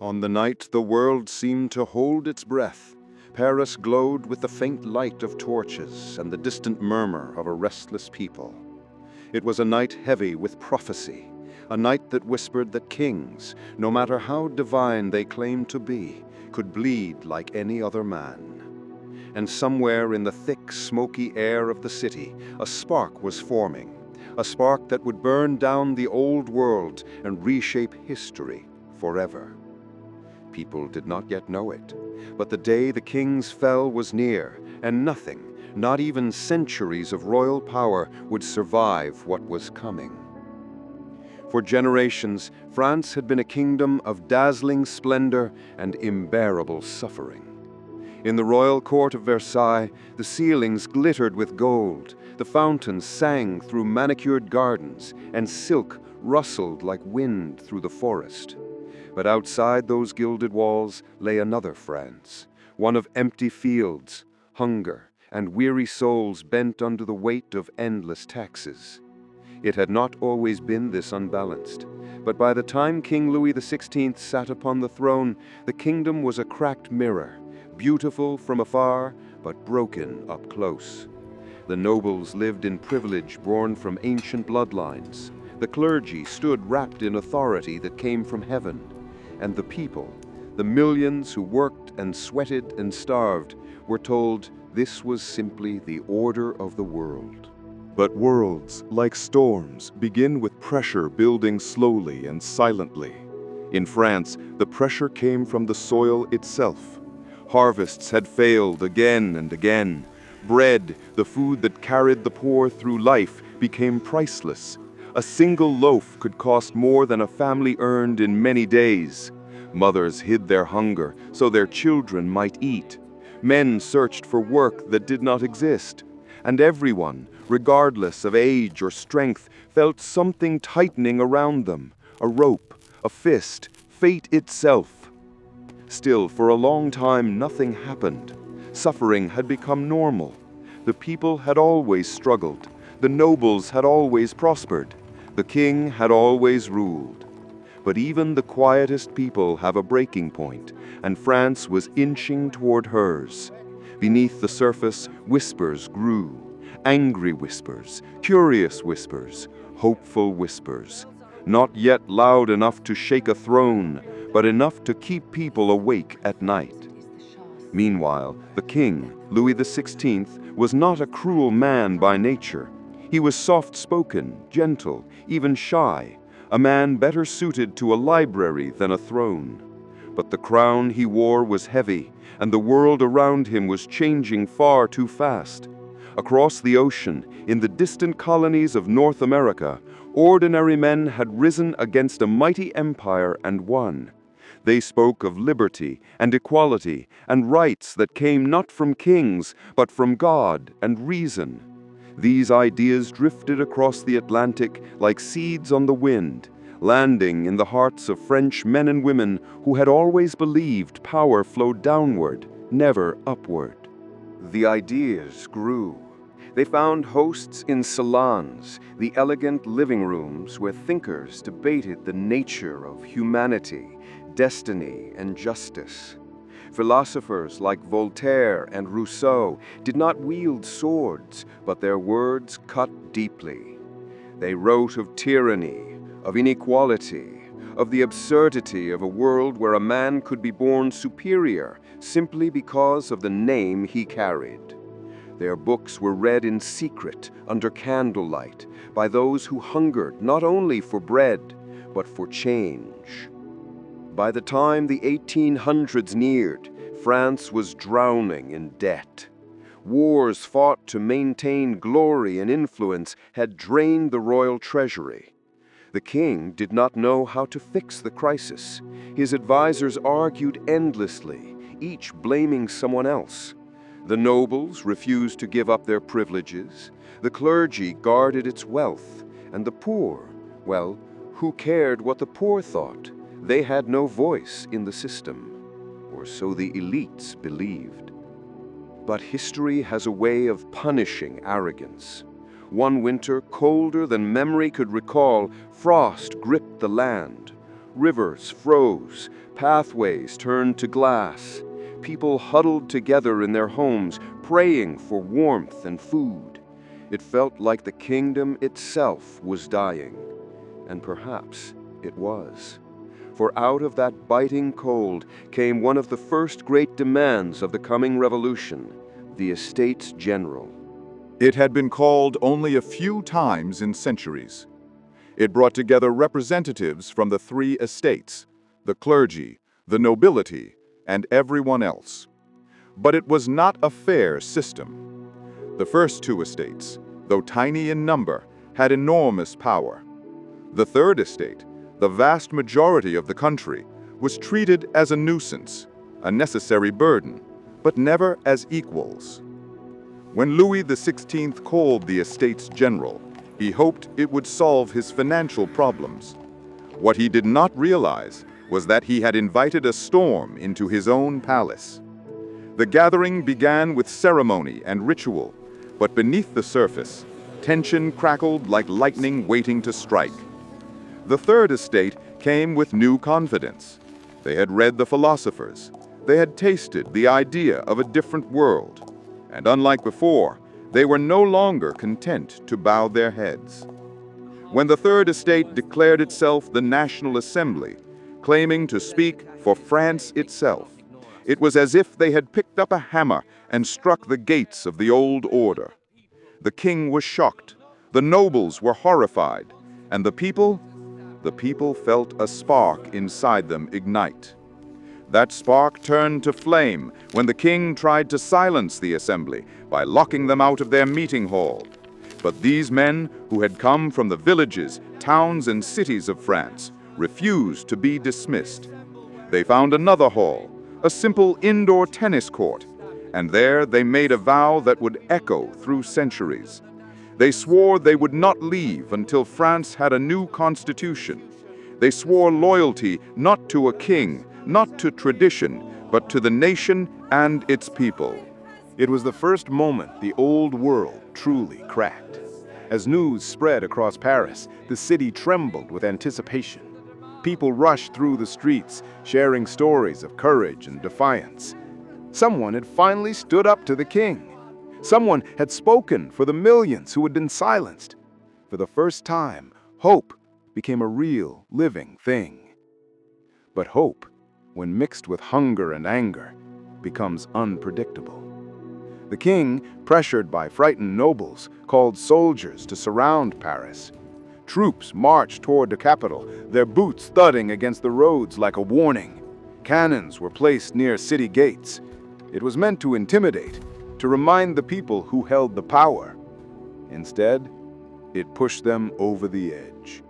On the night the world seemed to hold its breath, Paris glowed with the faint light of torches and the distant murmur of a restless people. It was a night heavy with prophecy, a night that whispered that kings, no matter how divine they claimed to be, could bleed like any other man. And somewhere in the thick, smoky air of the city, a spark was forming, a spark that would burn down the old world and reshape history forever. People did not yet know it, but the day the kings fell was near, and nothing, not even centuries of royal power, would survive what was coming. For generations, France had been a kingdom of dazzling splendor and unbearable suffering. In the royal court of Versailles, the ceilings glittered with gold, the fountains sang through manicured gardens, and silk rustled like wind through the forest. But outside those gilded walls lay another France, one of empty fields, hunger, and weary souls bent under the weight of endless taxes. It had not always been this unbalanced, but by the time King Louis XVI sat upon the throne, the kingdom was a cracked mirror, beautiful from afar, but broken up close. The nobles lived in privilege born from ancient bloodlines. The clergy stood wrapped in authority that came from heaven. And the people, the millions who worked and sweated and starved, were told this was simply the order of the world. But worlds, like storms, begin with pressure building slowly and silently. In France, the pressure came from the soil itself. Harvests had failed again and again. Bread, the food that carried the poor through life, became priceless. A single loaf could cost more than a family earned in many days. Mothers hid their hunger so their children might eat. Men searched for work that did not exist. And everyone, regardless of age or strength, felt something tightening around them. A rope, a fist, fate itself. Still, for a long time, nothing happened. Suffering had become normal. The people had always struggled. The nobles had always prospered. The king had always ruled. But even the quietest people have a breaking point, and France was inching toward hers. Beneath the surface, whispers grew. Angry whispers, curious whispers, hopeful whispers. Not yet loud enough to shake a throne, but enough to keep people awake at night. Meanwhile, the king, Louis XVI, was not a cruel man by nature. He was soft-spoken, gentle, even shy, a man better suited to a library than a throne. But the crown he wore was heavy, and the world around him was changing far too fast. Across the ocean, in the distant colonies of North America, ordinary men had risen against a mighty empire and won. They spoke of liberty and equality and rights that came not from kings, but from God and reason. These ideas drifted across the Atlantic like seeds on the wind, landing in the hearts of French men and women who had always believed power flowed downward, never upward. The ideas grew. They found hosts in salons, the elegant living rooms where thinkers debated the nature of humanity, destiny, and justice. Philosophers like Voltaire and Rousseau did not wield swords, but their words cut deeply. They wrote of tyranny, of inequality, of the absurdity of a world where a man could be born superior simply because of the name he carried. Their books were read in secret, under candlelight, by those who hungered not only for bread, but for change. By the time the 1800s neared, France was drowning in debt. Wars fought to maintain glory and influence had drained the royal treasury. The king did not know how to fix the crisis. His advisors argued endlessly, each blaming someone else. The nobles refused to give up their privileges, the clergy guarded its wealth, and the poor, well, who cared what the poor thought? They had no voice in the system, or so the elites believed. But history has a way of punishing arrogance. One winter, colder than memory could recall, frost gripped the land. Rivers froze, pathways turned to glass. People huddled together in their homes, praying for warmth and food. It felt like the kingdom itself was dying. And perhaps it was. For out of that biting cold came one of the first great demands of the coming revolution, the Estates General. It had been called only a few times in centuries. It brought together representatives from the three estates, the clergy, the nobility, and everyone else. But it was not a fair system. The first two estates, though tiny in number, had enormous power. The third estate, the vast majority of the country, was treated as a nuisance, a necessary burden, but never as equals. When Louis XVI called the Estates General, he hoped it would solve his financial problems. What he did not realize was that he had invited a storm into his own palace. The gathering began with ceremony and ritual, but beneath the surface, tension crackled like lightning waiting to strike. The third estate came with new confidence. They had read the philosophers. They had tasted the idea of a different world. And unlike before, they were no longer content to bow their heads. When the Third Estate declared itself the National Assembly, claiming to speak for France itself, it was as if they had picked up a hammer and struck the gates of the old order. The king was shocked, the nobles were horrified, and the people felt a spark inside them ignite. That spark turned to flame when the king tried to silence the assembly by locking them out of their meeting hall. But these men, who had come from the villages, towns, and cities of France, refused to be dismissed. They found another hall, a simple indoor tennis court, and there they made a vow that would echo through centuries. They swore they would not leave until France had a new constitution. They swore loyalty not to a king, not to tradition, but to the nation and its people. It was the first moment the old world truly cracked. As news spread across Paris, the city trembled with anticipation. People rushed through the streets, sharing stories of courage and defiance. Someone had finally stood up to the king. Someone had spoken for the millions who had been silenced. For the first time, hope became a real, living thing. But hope, when mixed with hunger and anger, becomes unpredictable. The king, pressured by frightened nobles, called soldiers to surround Paris. Troops marched toward the capital, their boots thudding against the roads like a warning. Cannons were placed near city gates. It was meant to intimidate, to remind the people who held the power. Instead, it pushed them over the edge.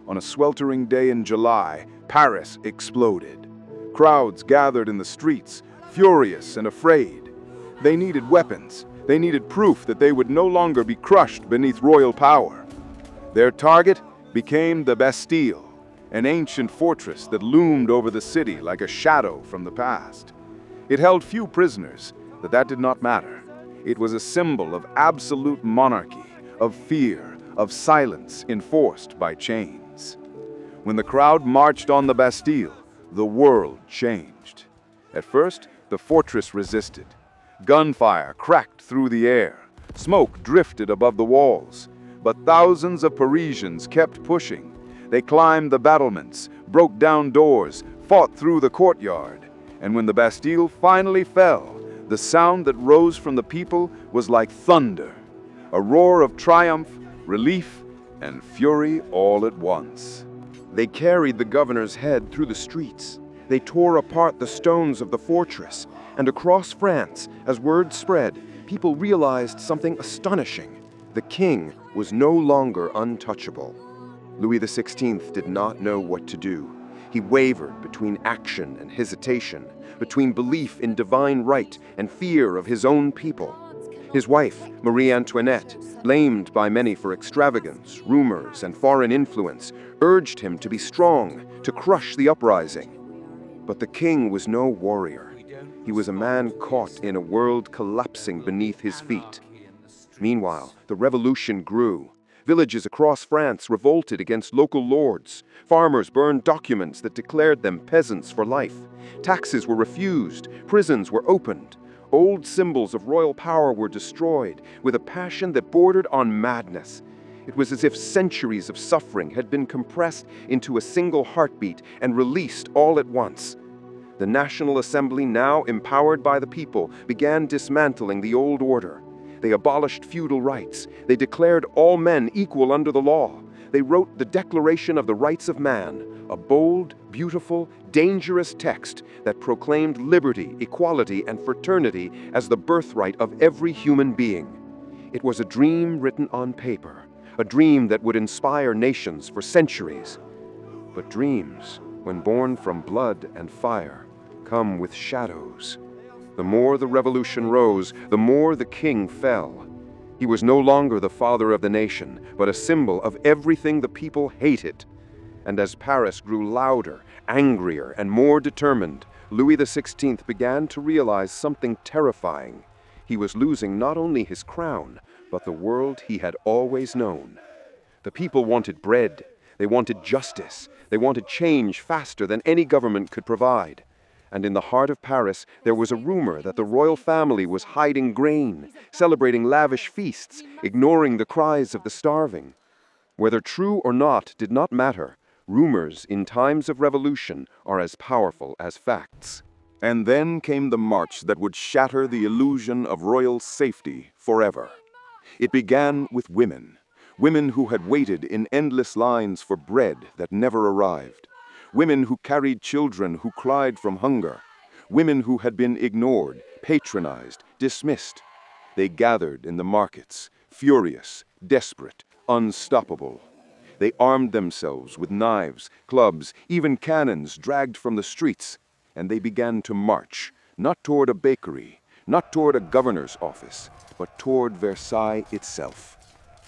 On a sweltering day in July, Paris exploded. Crowds gathered in the streets, furious and afraid. They needed weapons. They needed proof that they would no longer be crushed beneath royal power. Their target became the Bastille, an ancient fortress that loomed over the city like a shadow from the past. It held few prisoners, but that did not matter. It was a symbol of absolute monarchy, of fear, of silence enforced by chains. When the crowd marched on the Bastille, the world changed. At first, the fortress resisted. Gunfire cracked through the air. Smoke drifted above the walls. But thousands of Parisians kept pushing. They climbed the battlements, broke down doors, fought through the courtyard. And when the Bastille finally fell, the sound that rose from the people was like thunder, a roar of triumph, relief, and fury all at once. They carried the governor's head through the streets. They tore apart the stones of the fortress, and across France, as word spread, people realized something astonishing. The king was no longer untouchable. Louis XVI did not know what to do. He wavered between action and hesitation, between belief in divine right and fear of his own people. His wife, Marie Antoinette, blamed by many for extravagance, rumors, and foreign influence, urged him to be strong, to crush the uprising. But the king was no warrior. He was a man caught in a world collapsing beneath his feet. Meanwhile, the revolution grew. Villages across France revolted against local lords. Farmers burned documents that declared them peasants for life. Taxes were refused. Prisons were opened. Old symbols of royal power were destroyed with a passion that bordered on madness. It was as if centuries of suffering had been compressed into a single heartbeat and released all at once. The National Assembly, now empowered by the people, began dismantling the old order. They abolished feudal rights. They declared all men equal under the law. They wrote the Declaration of the Rights of Man, a bold, beautiful, dangerous text that proclaimed liberty, equality, and fraternity as the birthright of every human being. It was a dream written on paper, a dream that would inspire nations for centuries. But dreams, when born from blood and fire, come with shadows. The more the revolution rose, the more the king fell. He was no longer the father of the nation, but a symbol of everything the people hated. And as Paris grew louder, angrier, and more determined, Louis XVI began to realize something terrifying. He was losing not only his crown, but the world he had always known. The people wanted bread. They wanted justice. They wanted change faster than any government could provide. And in the heart of Paris, there was a rumor that the royal family was hiding grain, celebrating lavish feasts, ignoring the cries of the starving. Whether true or not did not matter. Rumors in times of revolution are as powerful as facts. And then came the march that would shatter the illusion of royal safety forever. It began with women. Women who had waited in endless lines for bread that never arrived. Women who carried children who cried from hunger. Women who had been ignored, patronized, dismissed. They gathered in the markets, furious, desperate, unstoppable. They armed themselves with knives, clubs, even cannons dragged from the streets, and they began to march, not toward a bakery, not toward a governor's office, but toward Versailles itself.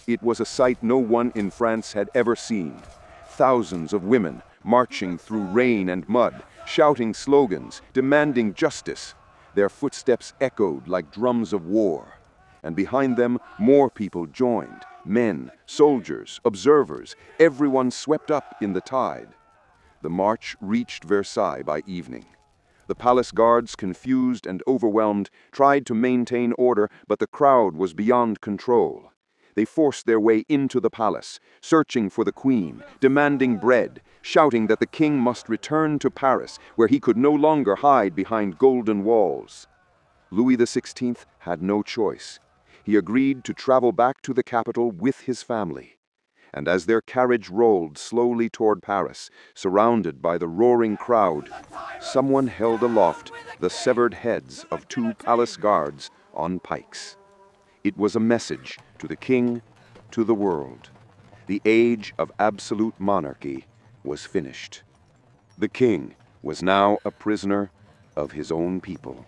It was a sight no one in France had ever seen. Thousands of women marching through rain and mud, shouting slogans, demanding justice. Their footsteps echoed like drums of war. And behind them, more people joined. Men, soldiers, observers, everyone swept up in the tide. The march reached Versailles by evening. The palace guards, confused and overwhelmed, tried to maintain order, but the crowd was beyond control. They forced their way into the palace, searching for the queen, demanding bread, shouting that the king must return to Paris, where he could no longer hide behind golden walls. Louis XVI had no choice. He agreed to travel back to the capital with his family. And as their carriage rolled slowly toward Paris, surrounded by the roaring crowd, someone held aloft the severed heads of two palace guards on pikes. It was a message to the king, to the world. The age of absolute monarchy was finished. The king was now a prisoner of his own people.